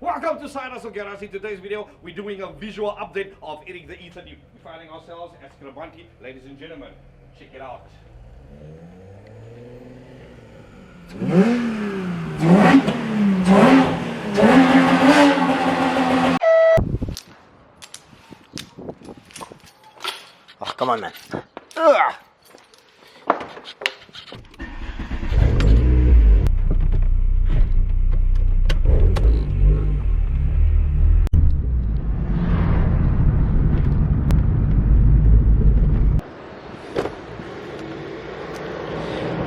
Welcome to Shoutout. In today's video, we're doing a visual update of Eric the Eater. We're finding ourselves at Skirabanti, ladies and gentlemen. Check it out. Oh, come on, man. Ugh.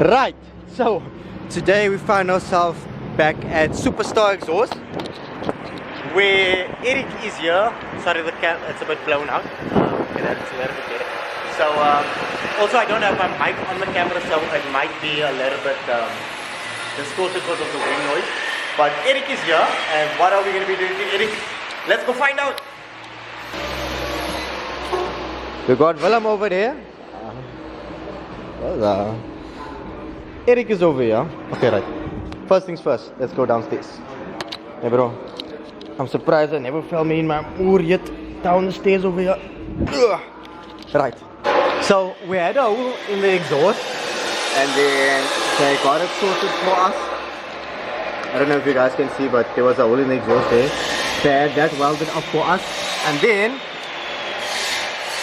Right, so today we find ourselves back at Superstar Exhaust where Eric is here. Sorry, the cam, it's a bit blown out. Okay, that's a little bit better. So, also I don't have my mic on the camera, so it might be a little bit distorted because of the wind noise. But Eric is here, and what are we going to be doing to Eric? Let's go find out. We got Willem over there. Eric is over here. Okay, right. First things first, let's go downstairs. Hey bro, I'm surprised I never fell me in my moor yet. Down the stairs over here. Ugh. Right. So we had a hole in the exhaust, and then they got it sorted for us. I don't know if you guys can see, but there was a hole in the exhaust there. They had that welded up for us, and then,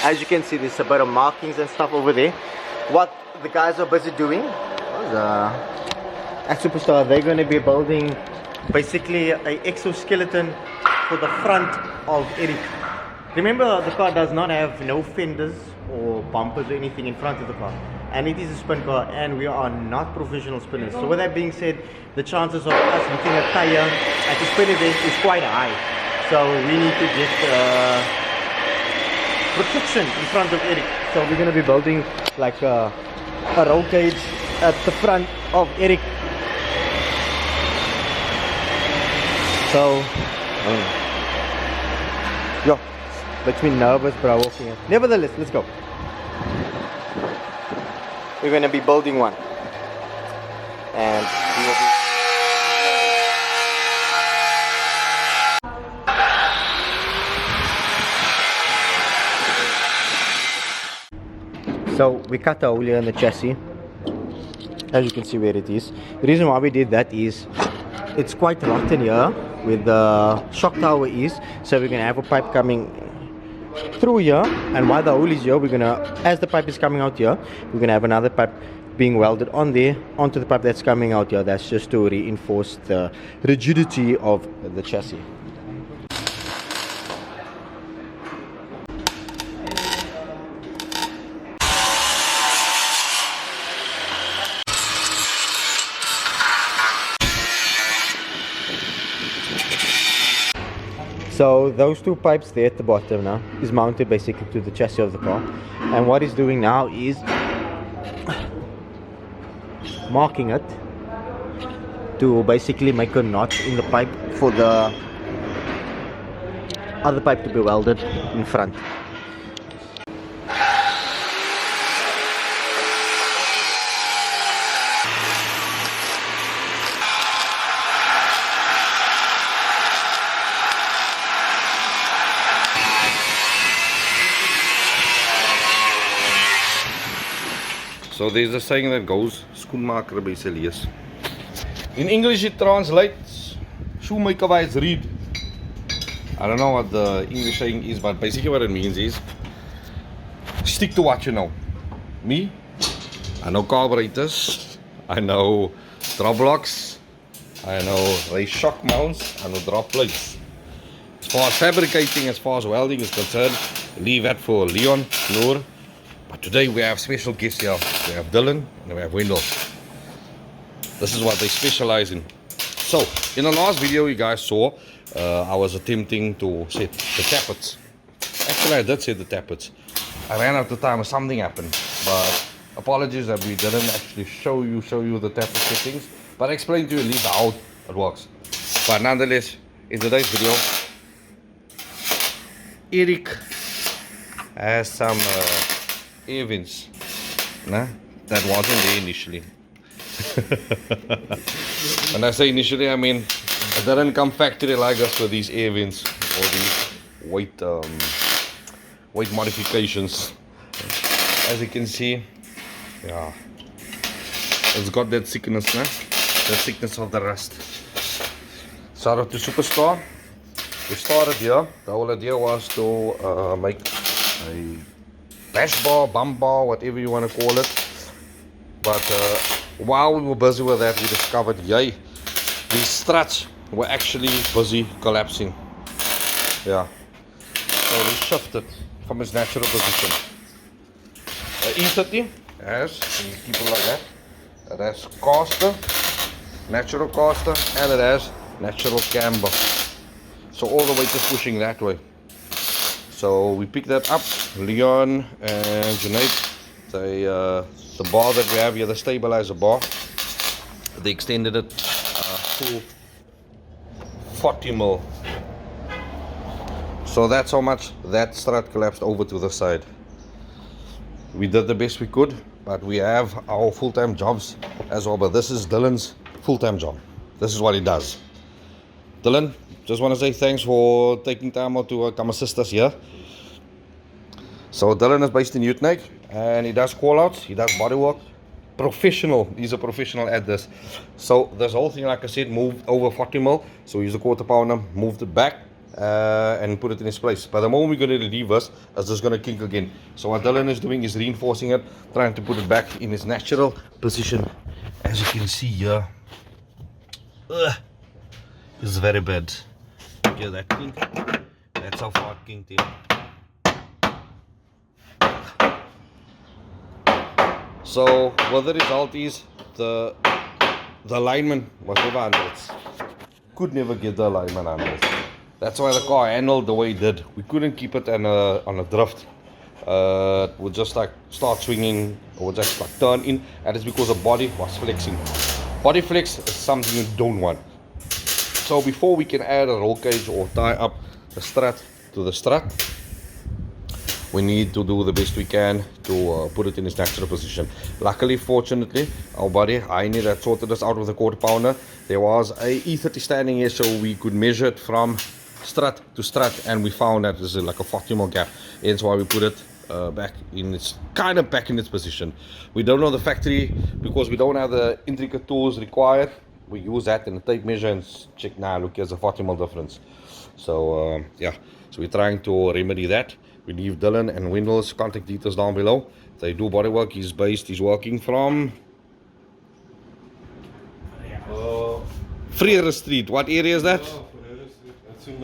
as you can see, there's a bit of markings and stuff over there. What the guys are busy doing at Superstar, they're going to be building basically an exoskeleton for the front of Eric. Remember, the car does not have no fenders or bumpers or anything in front of the car, and it is a spin car, and we are not professional spinners. So with that being said, the chances of us hitting a tire at the spin event is quite high. So we need to get protection in front of Eric. So we're going to be building like a roll cage at the front of Eric. So, yo, makes me nervous, bro, walking in. Nevertheless, let's go. We're going to be building one, and we will be. So we cut a hole here in the chassis. As you can see where it is. The reason why we did that is it's quite rotten here where the shock tower is. So we're gonna have a pipe coming through here, and while the hole is here, we're gonna, as the pipe is coming out here, we're gonna have another pipe being welded on there onto the pipe that's coming out here. That's just to reinforce the rigidity of the chassis. So those two pipes there at the bottom now is mounted basically to the chassis of the car, and what he's doing now is marking it to basically make a knot in the pipe for the other pipe to be welded in front. So there's a saying that goes, schoenmaker by sy lees. In English it translates, shoemaker by his read. I don't know what the English saying is, but basically what it means is, stick to what you know. Me, I know carburetors, I know drop blocks, I know race shock mounts, I know drop plates. As far as fabricating, as far as welding is concerned, leave that for Leon, Noor. But today we have special guests here. We have Dillon and we have Wendell. This is what they specialize in. So, in the last video you guys saw, I was attempting to set the tappets. Actually I did set the tappets. I ran out of time and something happened. But apologies that we didn't actually show you the tappet settings. But I explained to you at least how it works. But nonetheless, in today's video, Eric has some air vents that wasn't there initially. When I say initially, I mean It doesn't come factory like us with these air vents or these weight modifications. As you can see, yeah, it's got that thickness, nah? The thickness of the rust. Shout out to Superstar. We started here. The whole idea was to make a bash bar, bum bar, whatever you want to call it. But while we were busy with that, we discovered, yay, these struts were actually busy collapsing. Yeah. So we shifted from its natural position. The E30 has, you keep it like that, it has caster, natural caster, and it has natural camber. So all the weight is pushing that way. So we picked that up, Leon and Junaid, the bar that we have here, the stabilizer bar, they extended it to 40 mil. So that's how much that strut collapsed over to the side. We did the best we could, but we have our full-time jobs as well. But this is Dillon's full-time job. This is what he does. Dillon, just want to say thanks for taking time out to come assist us here. So Dillon is based in Utrecht and he does call-outs, he does bodywork. Professional, he's a professional at this. So this whole thing, like I said, moved over 40 mil. So he's a quarter pounder, moved it back and put it in its place. But the moment we're going to leave us, it's just going to kink again. So what Dillon is doing is reinforcing it, trying to put it back in its natural position. As you can see here, it's very bad. Yeah, that kink, that's how far it kinked in. So what the result is, the alignment was never under it. Could never get the alignment under it. That's why the car handled the way it did. We couldn't keep it on a drift. It would just like start swinging or just like turn in, and it's because the body was flexing. Body flex is something you don't want. So before we can add a roll cage or tie up the strut to the strut, we need to do the best we can to put it in its natural position. Luckily, fortunately, our buddy Heine that sorted us out with a quarter pounder. There was a E30 standing here, so we could measure it from strut to strut, and we found that there's like a 40 mil gap. Hence why we put it back in its back in its position. We don't know the factory because we don't have the intricate tools required. We use that in the tape measure and check now. Look, here's a 40 mil difference. So yeah, so we're trying to remedy that. We leave Dillon and Wendell's contact details down below. They do bodywork. He's working from Freire Street. What area is that? Freire Street. That's in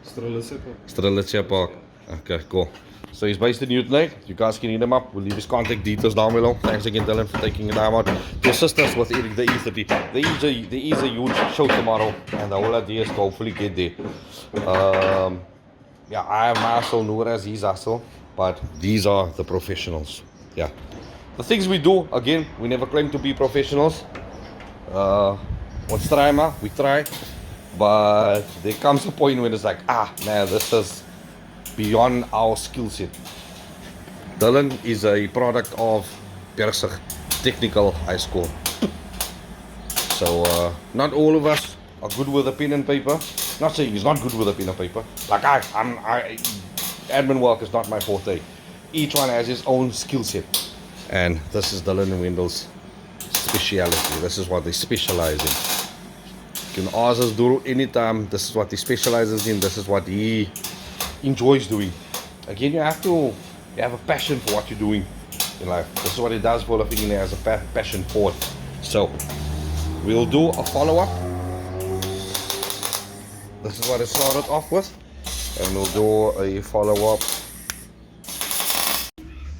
Strelitzia Park. Strelitzia Park. Okay, cool. So he's based in Utrecht. You guys can hit him up. We'll leave his contact details down below. Thanks again, Dillon, for taking the time out to assist us with the E30. There is a huge show tomorrow, and the whole idea is to hopefully get there. Yeah, I have my hustle, Noor has his hustle, but these are the professionals. Yeah, the things we do, again, we never claim to be professionals. What's try, ma? We try, but there comes a point when it's like, man, this is beyond our skill set. Dillon is a product of Persig Technical High School. So not all of us are good with a pen and paper. Not saying he's not good with a pen and paper. Like admin work is not my forte. Each one has his own skill set, and this is Dillon and Wendell's speciality. This is what they specialize in. You can ask us Duru anytime. This is what he specializes in. This is what he enjoys doing. Again, you have a passion for what you're doing in life. This is what he does for a living, and he has a passion for it. So we'll do a follow-up. This is what I started off with, and we'll do a follow-up.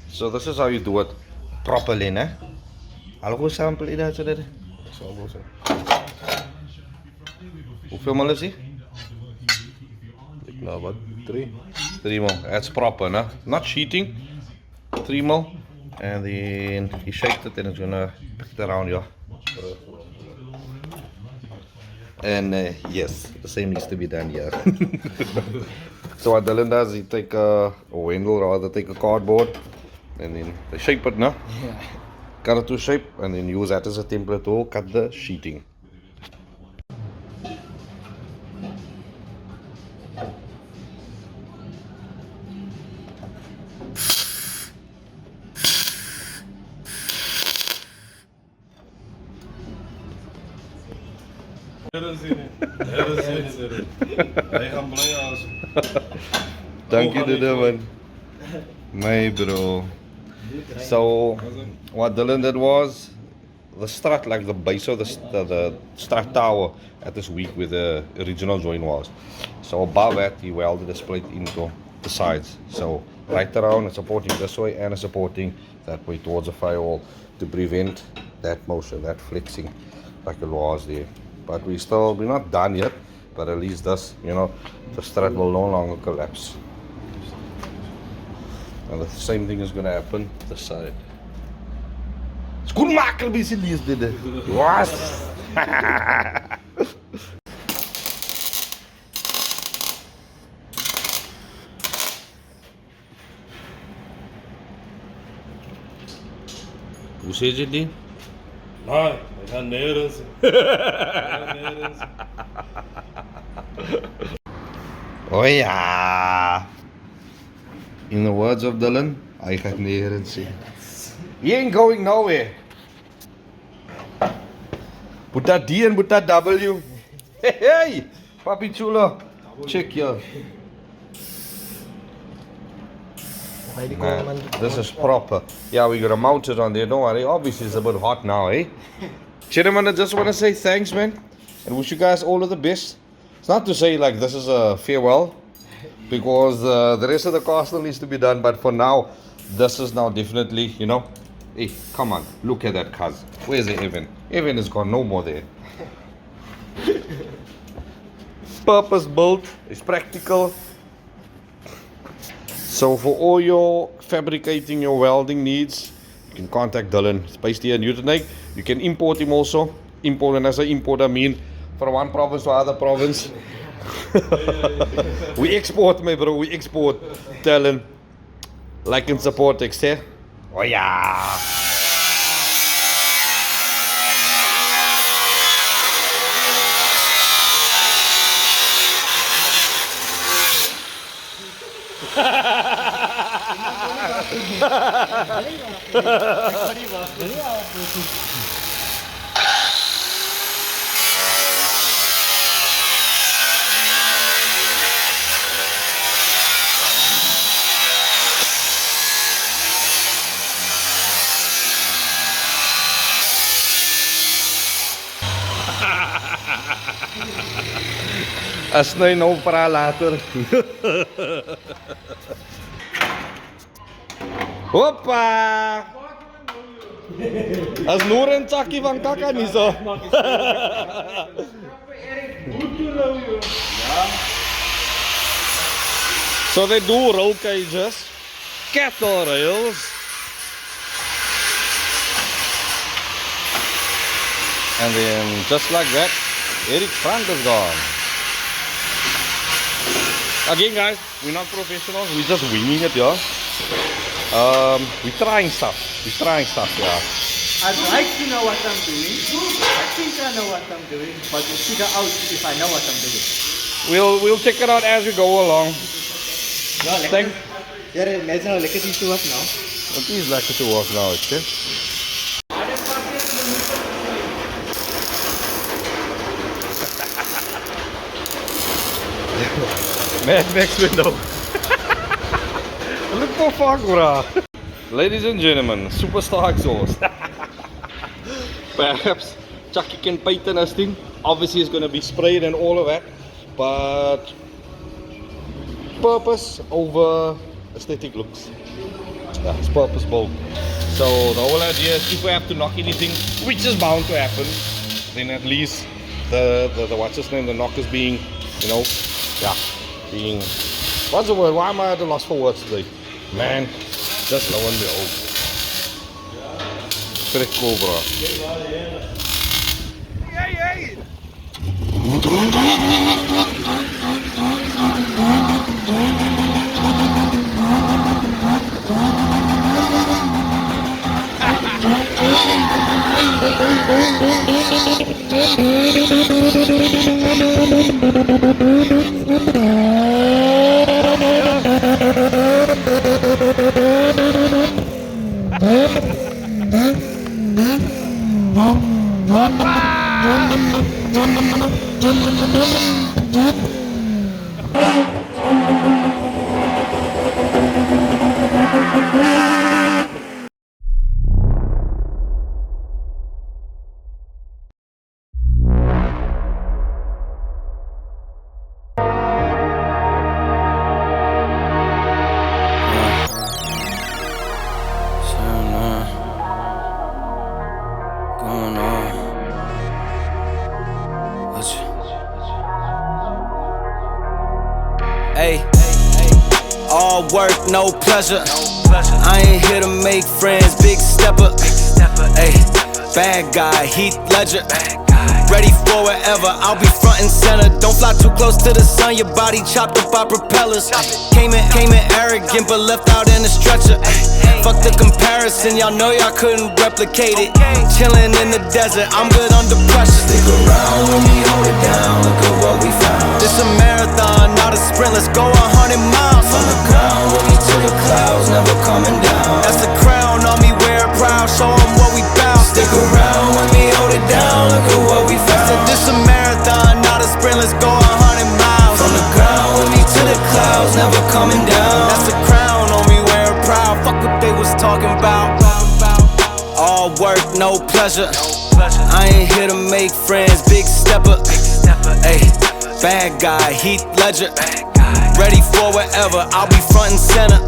So this is how you do it properly, né? I'll go sample it out today. Hoeveel mil is he? Nou, wat? 3. 3 mil. That's proper, né? Not cheating. 3 mil, and then he shaked it, and it's gonna pick it around here. And yes, the same needs to be done here. So what Dillon does, he take or Wendell rather take a cardboard, and then they shape it, no? Yeah. Cut it to shape, and then use that as a template to cut the sheeting. Hij gaat blij als. Thank you, Dillon. My bro. So, what Dillon did was the strut, like the base of the strut tower at this week where the original joint was. So above that, he welded the split into the sides. So right around, it's supporting this way and it's supporting that way towards the firewall to prevent that motion, that flexing like it was there. But we're not done yet, but at least this, you know, the strut will no longer collapse. And the same thing is going to happen this side. Schoenmaker basically is dit. Was. Hoe zit je die? Nee, we gaan nergens. Oh ja. In the words of Dillon, hij gaat nergens zien. He ain't going nowhere. Put that D and put that W. Hey, hey, Papi Chulo. Check yo. Man, this is proper. Yeah, we're gonna mount it on there. Don't worry. Obviously, it's a bit hot now, eh? Gentlemen, I just want to say thanks, man, and wish you guys all of the best. It's not to say like this is a farewell, because the rest of the car still needs to be done. But for now, this is now definitely, you know. Hey, come on, look at that cuz. Where's the Evan? Evan is gone, no more there. Purpose built, it's practical. So for all your fabricating, your welding needs, you can contact Dillon. It's based here in Uitenhage. You can import him also. Import, and as I import, I mean from one province to other province. We export, my bro, we export. Dillon. Like and support, eh? Oh yeah. As na nou para later. Hoppa! As nur een zakkie van kaka niet zo. So they do roll cages, cattle rails, and then just like that, Eric front is gone. Again guys, we're not professionals, we're just winging it, yeah. We're trying stuff, yeah. I'd like to know what I'm doing. I think I know what I'm doing, but we'll figure out if I know what I'm doing. We'll check it out as we go along. Ja, lekker. Ja, mensen nou lekker zien te work now. Het is lekker te work now, okay? Mad Max window. Look for fuck, bro. Ladies and gentlemen, superstar exhaust. Perhaps Chucky can paint this thing. Obviously, it's going to be sprayed and all of that, but purpose over aesthetic looks. Yeah, it's purpose built. So the whole idea is if we have to knock anything, which is bound to happen, then at least the what's his name, the knock is being, you know, yeah, being, what's the word? Why am I at a loss for words today? Man, just low and behold. Pretty cool, bro. Hey, hey. Ay, all work, no pleasure. I ain't here to make friends, big stepper. Ay, bad guy, Heath Ledger. Ready for whatever, I'll be front and center. Don't fly too close to the sun, your body chopped up by propellers. Came in arrogant, but left out in a stretcher. Fuck the comparison, y'all know y'all couldn't replicate it. Chillin' in the desert, I'm good under pressure. Stick around when we hold it down, look at what we found. It's a marathon, not a sprint, let's go 100 miles. From the ground, with me to the clouds, never coming down. That's the crown on me, wear it proud, show 'em what we bout. Stick around when we hold it down, look at what we found. Said this a marathon, not a sprint, let's go 100 miles. From the ground, with me to the clouds, never coming down. That's the crown on me, wear it proud, fuck what they was talking about. All work, no pleasure. I ain't here to make friends, big stepper. Ay, bad guy, Heath Ledger. Ready for whatever, I'll be front and center.